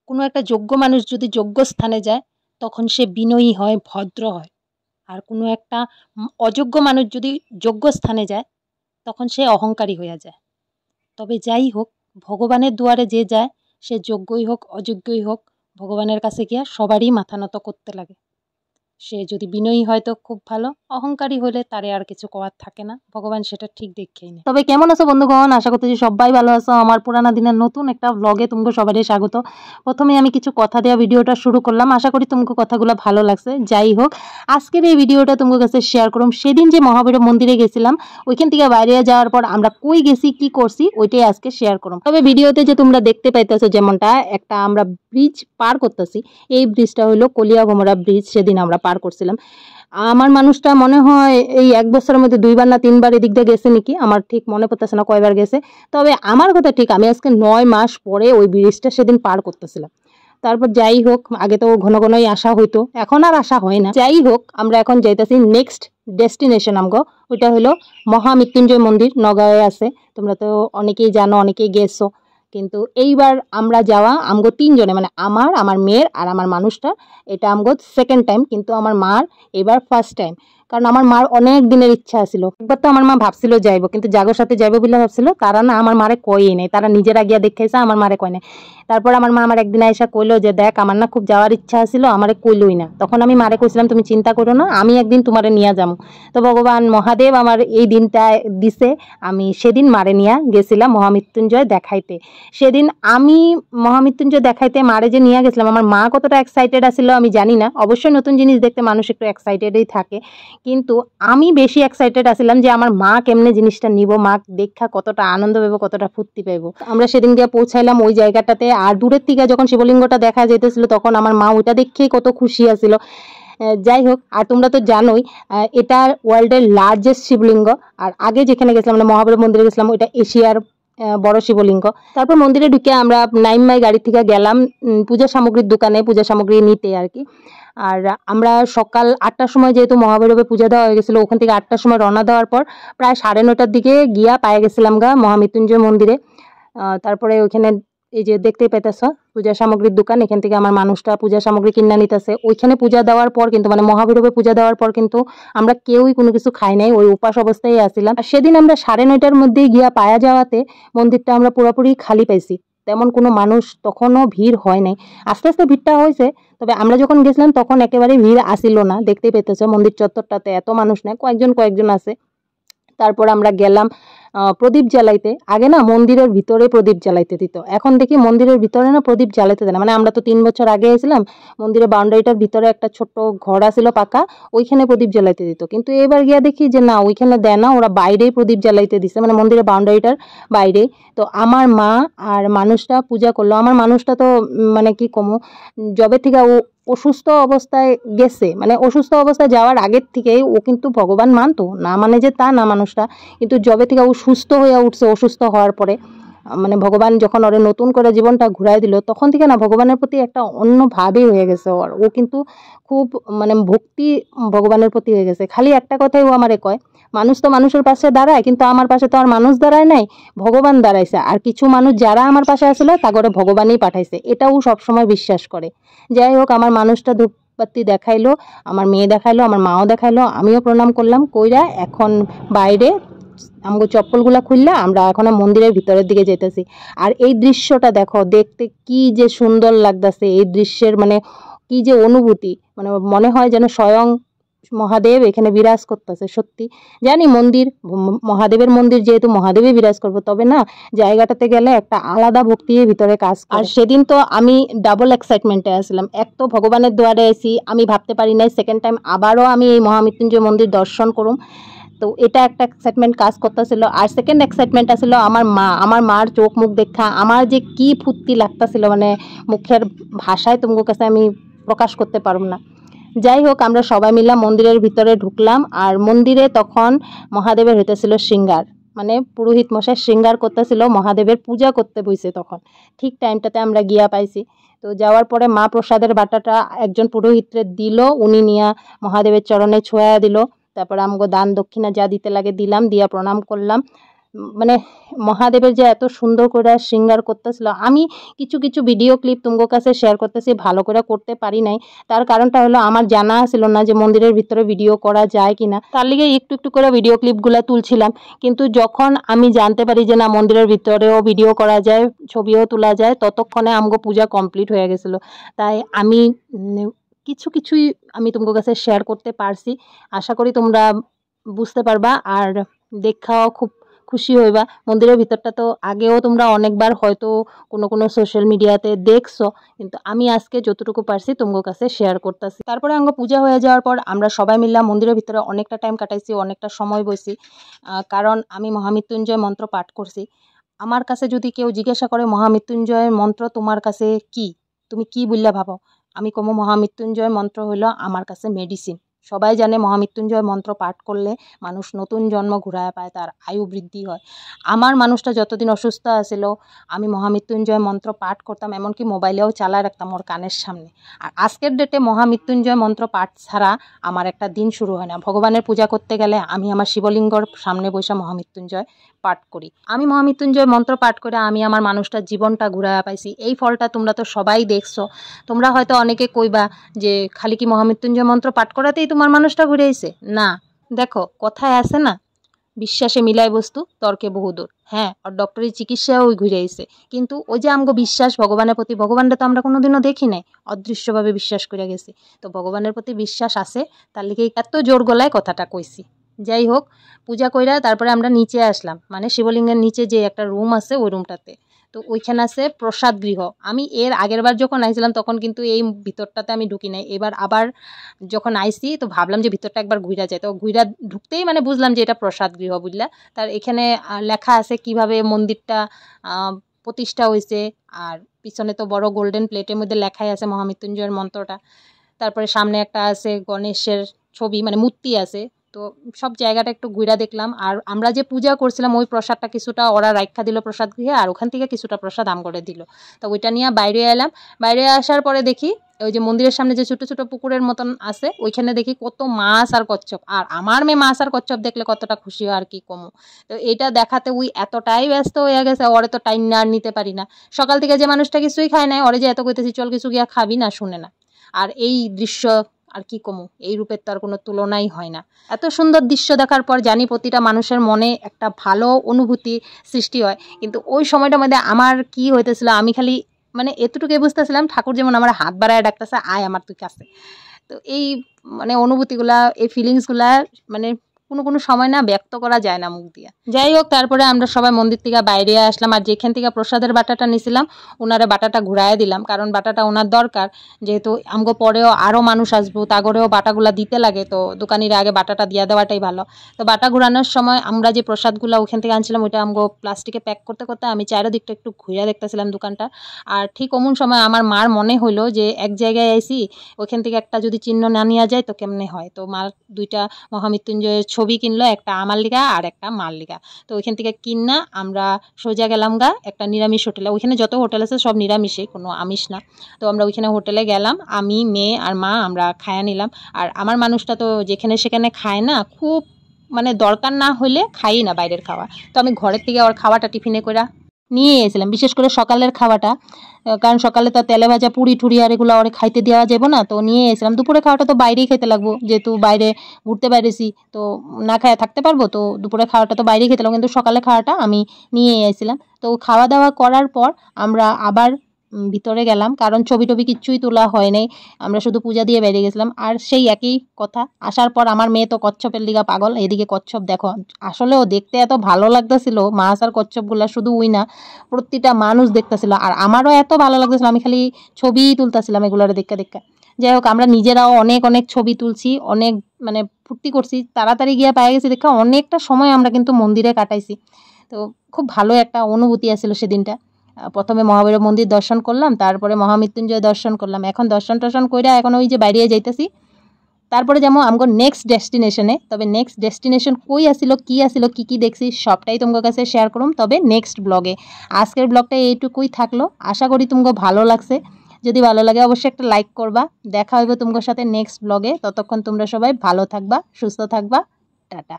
কোনো একটা যোগ্য মানুষ যদি যোগ্য স্থানে যায় তখন সে বিনয়ী হয়, ভদ্র হয়। আর কোনো একটা অযোগ্য মানুষ যদি যোগ্য স্থানে যায় তখন সে অহংকারী হয়ে যায়। তবে যাই হোক, ভগবানের দুয়ারে যে যায় সে যোগ্যই হোক অযোগ্যই হোক, ভগবানের কাছে গিয়া সবারই মাথা নত করতে লাগে। সে যদি বিনয়ী হয় তো খুব ভালো, অহংকারী হলে তারে আর কিছু করার থাকে না, ভগবান সেটা ঠিক দেখেই নেয়। তবে কেমন আছো বন্ধুগণ? আশা করতেছি সবাই ভালো আছো। আমার পুরানা দিনের নতুন একটা ব্লগে তোমাকে সবারই স্বাগত। প্রথমে আমি কিছু কথা দেওয়া ভিডিওটা শুরু করলাম, আশা করি তোমাকে কথাগুলো ভালো লাগছে। যাই হোক, আজকের এই ভিডিওটা তোমার কাছে শেয়ার করুম। সেদিন যে মহাভৈরব মন্দিরে গেছিলাম, ওইখান থেকে বাইরে যাওয়ার পর আমরা কই গেছি, কি করছি, ওইটাই আজকে শেয়ার করুম। তবে ভিডিওতে যে তোমরা দেখতে পাইতেছো যেমনটা একটা আমরা ব্রিজ পার করতেছি, এই ব্রিজটা হলো কলিয়াভোমরা ব্রিজ। সেদিন আমরা পার করছিলাম। আমার মানুষটা মনে হয় এই 1 বছরের মধ্যে 2বার না 3বার এদিক দিয়ে গেছে নাকি, আমার ঠিক মনে পড়তেছে না কয়বার গেছে। তবে আমার কথা ঠিক, আমি আজকে 9 মাস পরে ওই ব্রিজটা সেদিন পার করতেছিলাম। তারপর যাই হোক, আগে তো ঘন ঘনই আসা হইতো, এখন আর আসা হয় না। যাই হোক, আমরা এখন যাইতেছি নেক্সট ডেস্টিনেশন আমগো, ওইটা হলো মহামৃত্যুঞ্জয় মন্দির, নগাঁওয়ে আছে। তোমরা তো অনেকেই জানো, অনেকেই গেছো। কিন্তু এইবার আমরা যাওয়া আমগো 3 জনে, মানে আমার মেয়ের আর আমার মানুষটা, এটা আমগো সেকেন্ড টাইম। কিন্তু আমার মার এবার ফার্স্ট টাইম, কারণ আমার মার অনেক দিনের ইচ্ছা ছিল। একবার তো আমার মা ভাবছিল যাইবো, কিন্তু জাগোর সাথে যাইবো বলে ভাবছিল, তারা না আমার মারে কই নেই, তারা নিজেরা গিয়া দেখাইছে, আমার মারে কয় নাই। তারপর আমার মা আমার একদিন এসে কইলো যে দেখ, আমার না খুব যাওয়ার ইচ্ছা ছিল, আমারে কইলই না। তখন আমি মারে কইছিলাম তুমি চিন্তা করো না, আমি একদিন তোমারে নিয়ে যাবো। তো ভগবান মহাদেব আমার এই দিনটা দিছে। আমি সেদিন মারে নিয়ে গেছিলাম মহামৃত্যুঞ্জয় দেখাইতে। সেদিন আমি মহামৃত্যুঞ্জয় দেখাইতে মারে যে নিয়ে গেছিলাম, আমার মা কতটা এক্সাইটেড আছিল আমি জানি না। অবশ্যই নতুন জিনিস দেখতে মানুষ একটু এক্সাইটেডই থাকে, কিন্তু আমি বেশি এক্সাইটেড আছিলাম যে আমার মা কেমনে জিনিসটা নিব, মা দেখা কতটা আনন্দ পাবো, কতটা ফুর্তি পাবো। আমরা সেদিন গিয়ে পৌঁছাইলাম ওই জায়গাটাতে, আর দূরের থেকে যখন শিবলিঙ্গটা দেখা যাইতেছিল তখন আমার মা ওইটা দেখেই কত খুশি আছিল। যাই হোক, আর তোমরা তো জানোই এটা ওয়ার্ল্ডের লার্জেস্ট শিবলিঙ্গ। আর আগে যেখানে গেছিলাম, মানে মহাভৈরব মন্দিরে গেছিলাম, ওইটা এশিয়ার বড় শিবলিঙ্গ। তারপর মন্দিরে ঢুকে আমরা নাইমমাই গাড়ি থেকে গেলাম পূজা সামগ্রীর দোকানে, পূজা সামগ্রী নিতে আর কি। আর আমরা সকাল 8টার সময়, যেহেতু মহাভৈরবে পূজা দেওয়া হয়ে গেছিলো, ওখান থেকে 8টার সময় রওনা দেওয়ার পর প্রায় 9:30টার দিকে গিয়া পায়ে গেছিলাম গা মহামৃত্যুঞ্জয় মন্দিরে। তারপরে ওইখানে এই যে দেখতেই পাইতেছ পূজা সামগ্রীর দোকান, এখান থেকে আমার মানুষটা পূজা সামগ্রী কিনা নিতেছে। ওইখানে পূজা দেওয়ার পর কিন্তু, মানে মহাভৈরবে পূজা দেওয়ার পর কিন্তু আমরা কেউই কোনো কিছু খাই নাই, ওই উপাস অবস্থায় আসছিলাম। আর সেদিন আমরা 9:30টার মধ্যে গিয়া পায়া যাওয়াতে মন্দিরটা আমরা পুরোপুরি খালি পাইছি, তেমন কোনো মানুষ তখনও ভিড় হয় নাই। আস্তে আস্তে ভিড়টা হয়েছে, তবে আমরা যখন গেছিলাম তখন একেবারে ভিড় আসিল না। দেখতেই পেতেছ মন্দির চত্বরটাতে এত মানুষ নাই, কয়েকজন আছে। তারপর আমরা গেলাম প্রদীপ জ্বালাইতে। আগে না মন্দিরের ভিতরে প্রদীপ জ্বালাইতে দিত, এখন দেখি মন্দিরের ভিতরে না প্রদীপ জ্বালাইতে দেয় না। মানে আমরা তো 3 বছর আগে এসেছিলাম, মন্দিরের বাউন্ডারিটার ভিতরে একটা ছোট্ট ঘর আছিল পাকা, ওইখানে প্রদীপ জ্বালাইতে দিত। কিন্তু এবার গিয়া দেখি যে না, ওইখানে দেয় না, ওরা বাইরেই প্রদীপ জ্বালাইতে দিছে, মানে মন্দিরের বাউন্ডারিটার বাইরেই। তো আমার মা আর মানুষটা পূজা করলো। আমার মানুষটা তো মানে কি কমু, যবে থেকে ও অসুস্থ অবস্থায় গেছে, মানে অসুস্থ অবস্থায় যাওয়ার আগের থেকেই ও কিন্তু ভগবান মানতো না, মানে যে তা না মানুষটা, কিন্তু যবে থেকে ও সুস্থ হয়ে উঠছে, অসুস্থ হওয়ার পরে মানে ভগবান যখন ওরে নতুন করে জীবনটা ঘুরাই দিল, তখন থেকে না ভগবানের প্রতি একটা অন্য ভাবেই হয়ে গেছে ওর। ও কিন্তু খুব মানে ভক্তি ভগবানের প্রতি হয়ে গেছে। খালি একটা কথাই ও আমারে কয়, মানুষ তো মানুষের পাশে দাঁড়ায়, কিন্তু আমার পাশে তো আর মানুষ দাঁড়ায় নাই, ভগবান দাঁড়াইছে। আর কিছু মানুষ যারা আমার পাশে আসলে তাগরে ভগবানই পাঠাইছে, এটা ও সবসময় বিশ্বাস করে। যাই হোক, আমার মানুষটা ধূপবাতি দেখাইলো, আমার মেয়ে দেখাইলো, আমার মাও দেখাইলো, আমিও প্রণাম করলাম। কইরা এখন বাইরে আমগো চপ্পলগুলা খুললা আমরা এখন মন্দিরের ভিতরের দিকে যেতেছি। আর এই দৃশ্যটা দেখো, দেখতে কি যে সুন্দর লাগতেছে। এই দৃশ্যের মানে কি যে অনুভূতি, মানে মনে হয় যেন স্বয়ং মহাদেব এখানে বিরাজ করতেছে। সত্যি জানি মন্দির, মহাদেবের মন্দির যেহেতু মহাদেবই বিরাজ করবো, তবে না জায়গাটাতে গেলে একটা আলাদা ভক্তির ভিতরে কাজ করে। আর সেদিন তো আমি ডাবল এক্সাইটমেন্টে আসলাম। এক তো ভগবানের দুয়ারে আছি, আমি ভাবতে পারি নাই সেকেন্ড টাইম আবারও আমি এই মহামৃত্যুঞ্জয় মন্দির দর্শন করুম। তো এটা একটা এক্সাইটমেন্ট কাজ করতেছিল। আর সেকেন্ড এক্সাইটমেন্ট ছিল আমার মার চোখ মুখ দেখা আমার যে কি ফুর্তি লাগতেছিল, মানে মুখের ভাষায় তোমার কাছে আমি প্রকাশ করতে পারব না। যাই হোক, আমরা সবাই মিলে মন্দিরের ভিতরে ঢুকলাম। আর মন্দিরে তখন মহাদেবের হইতেছিল শৃঙ্গার, মানে পুরোহিত মশাই শৃঙ্গার করতেছিল, মহাদেবের পূজা করতে বইছে। তখন ঠিক টাইমটাতে আমরা গিয়া পাইছি। তো যাওয়ার পরে মা প্রসাদের বাটাটা একজন পুরোহিতরে দিল, উনি নিয়া মহাদেবের চরণে ছোঁয়া দিল। তারপর আমগো দান দক্ষিণা যা দিতে লাগে দিলাম, দিয়া প্রণাম করলাম। মানে মহাদেবের যে এত সুন্দর করে শৃঙ্গার করতেছিল। আমি কিছু কিছু ভিডিও ক্লিপ তোমার কাছে শেয়ার করতেছি, ভালো করে করতে পারি নাই। তার কারণটা হলো আমার জানা ছিল না যে মন্দিরের ভিতরে ভিডিও করা যায় কিনা, তার লিগে একটু একটু করে ভিডিও ক্লিপগুলো তুলছিলাম। কিন্তু যখন আমি জানতে পারি যে না মন্দিরের ভিতরেও ভিডিও করা যায়, ছবিও তোলা যায়, ততক্ষণে আমগো পূজা কমপ্লিট হয়ে গেছিলো। তাই আমি কিছু কিছুই আমি তোমার কাছে শেয়ার করতে পারছি। আশা করি তোমরা বুঝতে পারবা আর দেখাও খুব খুশি হইবা। মন্দিরের ভিতরটা তো আগেও তোমরা অনেকবার হয়তো কোনো কোনো সোশ্যাল মিডিয়াতে দেখছো, কিন্তু আমি আজকে যতটুকু পারছি তোমার কাছে শেয়ার করতেছি। তারপরে আঙ্গ পূজা হয়ে যাওয়ার পর আমরা সবাই মিললাম মন্দিরের ভিতরে অনেকটা টাইম কাটাইছি, অনেকটা সময় বসি, কারণ আমি মহামৃত্যুঞ্জয় মন্ত্র পাঠ করছি। আমার কাছে যদি কেউ জিজ্ঞাসা করে মহামৃত্যুঞ্জয় মন্ত্র তোমার কাছে কি, তুমি কি বললা ভাবো, আমি কমো মহামৃত্যুঞ্জয় মন্ত্র হলো আমার কাছে মেডিসিন। সবাই জানে মহামৃত্যুঞ্জয় মন্ত্র পাঠ করলে মানুষ নতুন জন্ম ঘুরায় পায়, তার আয়ু বৃদ্ধি হয়। আমার মানুষটা যতদিন অসুস্থ আছিল আমি মহামৃত্যুঞ্জয় মন্ত্র পাঠ করতাম, এমনকি মোবাইলেও চালায় রাখতাম ওর কানের সামনে। আর আজকের ডেটে মহামৃত্যুঞ্জয় মন্ত্র পাঠ ছাড়া আমার একটা দিন শুরু হয় না। ভগবানের পূজা করতে গেলে আমি আমার শিবলিঙ্গর সামনে বসে মহামৃত্যুঞ্জয় পাঠ করি। আমি মহামৃত্যুঞ্জয় মন্ত্র পাঠ করে আমি আমার মানুষটার জীবনটা ঘুরাইয়া পাইছি। এই ফলটা তোমরা তো সবাই দেখছো। তোমরা হয়তো অনেকে কইবা যে খালি কি মহামৃত্যুঞ্জয় মন্ত্র পাঠ করাতেই তোমার মানুষটা ঘুরে আইছে? না, দেখো কথায় আছে না, বিশ্বাসে মিলাই বস্তু তর্কে বহুদূর। হ্যাঁ, আর ডক্টরি চিকিৎসাও ওই ঘুরে আইছে, কিন্তু ওই যে আমগো বিশ্বাস ভগবানের প্রতি, ভগবানটা তো আমরা কোনোদিনও দেখি নাই, অদৃশ্যভাবে বিশ্বাস করে গেছি। তো ভগবানের প্রতি বিশ্বাস আছে, তার লিগে এত জোর গলায় কথাটা কইছি। যাই হোক, পূজা কইরা তারপরে আমরা নিচে আসলাম, মানে শিবলিঙ্গের নিচে যে একটা রুম আছে ওই রুমটাতে। তো ওইখানে আছে প্রসাদ গৃহ। আমি এর আগের বার যখন আইছিলাম তখন কিন্তু এই ভিতরটাতে আমি ঢুকি নাই। এবার আবার যখন আইছি তো ভাবলাম যে ভিতরটা একবার ঘুরা যায়, তো ঘুরা ঢুকতেই মানে বুঝলাম যে এটা প্রসাদ গৃহ, বুঝলা। তার এখানে লেখা আছে কিভাবে মন্দিরটা প্রতিষ্ঠা হয়েছে, আর পিছনে তো বড় গোল্ডেন প্লেটের মধ্যে লেখাই আছে মহামৃত্যুঞ্জয়ের মন্ত্রটা। তারপরে সামনে একটা আছে গণেশের ছবি, মানে মূর্তি আছে। তো সব জায়গাটা একটু ঘুরা দেখলাম। আর আমরা যে পূজা করছিলাম ওই প্রসাদটা কিছুটা ওরা রাখা দিল প্রসাদ গৃহে, আর ওখান থেকে কিছুটা প্রসাদ আম করে দিল। তো ওইটা নিয়ে বাইরে এলাম। বাইরে আসার পরে দেখি ওই যে মন্দিরের সামনে যে ছোট ছোট পুকুরের মতন আছে ওইখানে দেখি কত মাছ আর কচ্ছপ। আর আমার মেয়ে মাছ আর কচ্ছপ দেখলে কতটা খুশি হয় আর কি কমু। তো এটা দেখাতে ওই এতটাই ব্যস্ত হয়ে গেছে, ওরে তো টাইম না আর নিতে পারি না। সকাল থেকে যে মানুষটা কিছুই খায় নাই, ওরে যে এত কইতেছি চল কিছু গিয়া খাবি না, শুনে না। আর এই দৃশ্য আর কি কমু, এই রূপের তো আর কোনো তুলনাই হয় না। এত সুন্দর দৃশ্য দেখার পর জানি প্রতিটা মানুষের মনে একটা ভালো অনুভূতি সৃষ্টি হয়, কিন্তু ওই সময়টার মধ্যে আমার কি হইতেছিল, আমি খালি মানে এতটুকুই বুঝতেছিলাম ঠাকুর যেমন আমার হাত বাড়ায় ডাকতেছে, আয় আমার তুই কাছে। তো এই মানে অনুভূতিগুলা, এই ফিলিংসগুলা মানে কোনো কোনো সময় না ব্যক্ত করা যায় না মুখ দিয়ে। যাই হোক, তারপরে আমরা সবাই মন্দির থেকে বাইরে আসলাম, আর যেখান থেকে প্রসাদের বাটাটা নিছিলাম ওনারে বাটাটা ঘুরাইয়া দিলাম, কারণ বাটাটা ওনার দরকার, যেহেতু আমগো পরেও আরও মানুষ আসবো, তাগরেও বাটাগুলা দিতে লাগে, তো দোকানিরা আগে বাটাটা দিয়ে দেওয়াটাই ভালো। তো বাটা ঘুরানোর সময় আমরা যে প্রসাদগুলো ওখান থেকে আনছিলাম ওইটা আমগো প্লাস্টিকে প্যাক করতে করতে আমি চারিদিকটা একটু ঘুরে দেখতেছিলাম দোকানটা। আর ঠিক অমন সময় আমার মার মনে হইলো যে এক জায়গায় আইসি, ওইখান থেকে একটা যদি চিহ্ন না নেওয়া যায় তো কেমনে হয়। তো মার দুইটা মহামৃত্যুঞ্জয়ের ছবি কিনলো, একটা আমার লিগা আর একটা মার লিগা। তো ওইখান থেকে কিনা আমরা সোজা গেলাম গা একটা নিরামিষ হোটেলে। ওইখানে যত হোটেল আছে সব নিরামিষই, কোনো আমিষ না। তো আমরা ওইখানে হোটেলে গেলাম, আমি মেয়ে আর মা আমরা খায়া নিলাম। আর আমার মানুষটা তো যেখানে সেখানে খায় না, খুব মানে দরকার না হলে খাই না বাইরের খাওয়া। তো আমি ঘরের থেকে ওর খাওয়াটা টিফিনে করে নিয়ে এসেছিলাম, বিশেষ করে সকালের খাওয়াটা, কারণ সকালে তো তেলে ভাজা পুরি টুরি আর এগুলো ওরে খাইতে দেওয়া যাবো না। তো নিয়ে এসেছিলাম, দুপুরে খাওয়াটা তো বাইরেই খেতে লাগবো, যেহেতু বাইরে ঘুরতে বাইরেছি তো না খায় থাকতে পারবো, তো দুপুরে খাওয়াটা তো বাইরেই খেতে লাগবো, কিন্তু সকালে খাওয়াটা আমি নিয়ে এসেছিলাম। তো খাওয়া দাওয়া করার পর আমরা আবার ভিতরে গেলাম, কারণ ছবি টবি কিচ্ছুই তোলা হয় নাই, আমরা শুধু পূজা দিয়ে বেরিয়ে গেছিলাম। আর সেই একই কথা, আসার পর আমার মেয়ে তো কচ্ছপের লিগা পাগল। এদিকে কচ্ছপ দেখো, আসলেও দেখতে এত ভালো লাগতেছিল, মাছ আর কচ্ছপগুলা শুধু উই না, প্রতিটা মানুষ দেখতেছিল। আর আমারও এত ভালো লাগতেছিল, আমি খালি ছবি তুলতেছিলাম এগুলোর দেখে দেখে। যাই হোক, আমরা নিজেরাও অনেক অনেক ছবি তুলছি, অনেক মানে ফুর্তি করছি, তাড়াতাড়ি গিয়ে পেয়ে গেছি দেখে অনেকটা সময় আমরা কিন্তু মন্দিরে কাটাইছি। তো খুব ভালো একটা অনুভূতি আসছিল সেদিনটা। প্রথমে মহাভৈরব মন্দির দর্শন করলাম, তারপরে মহামৃত্যুঞ্জয় দর্শন করলাম, এখন দর্শন টর্শন কইরা এখন ওই যে বাইরে যাইতেছি। তারপরে যেমন আমগো নেক্সট ডেস্টিনেশনে, তবে নেক্সট ডেস্টিনেশন কই আসিল, কি কি দেখছি সবটাই তোমার কাছে শেয়ার করুম, তবে নেক্সট ব্লগে। আজকের ব্লগটা এইটুকুই থাকলো, আশা করি তোমাকে ভালো লাগছে। যদি ভালো লাগে অবশ্যই একটা লাইক করবা। দেখা হইবে তোমার সাথে নেক্সট ব্লগে, ততক্ষণ তোমরা সবাই ভালো থাকবা, সুস্থ থাকবা, টাটা।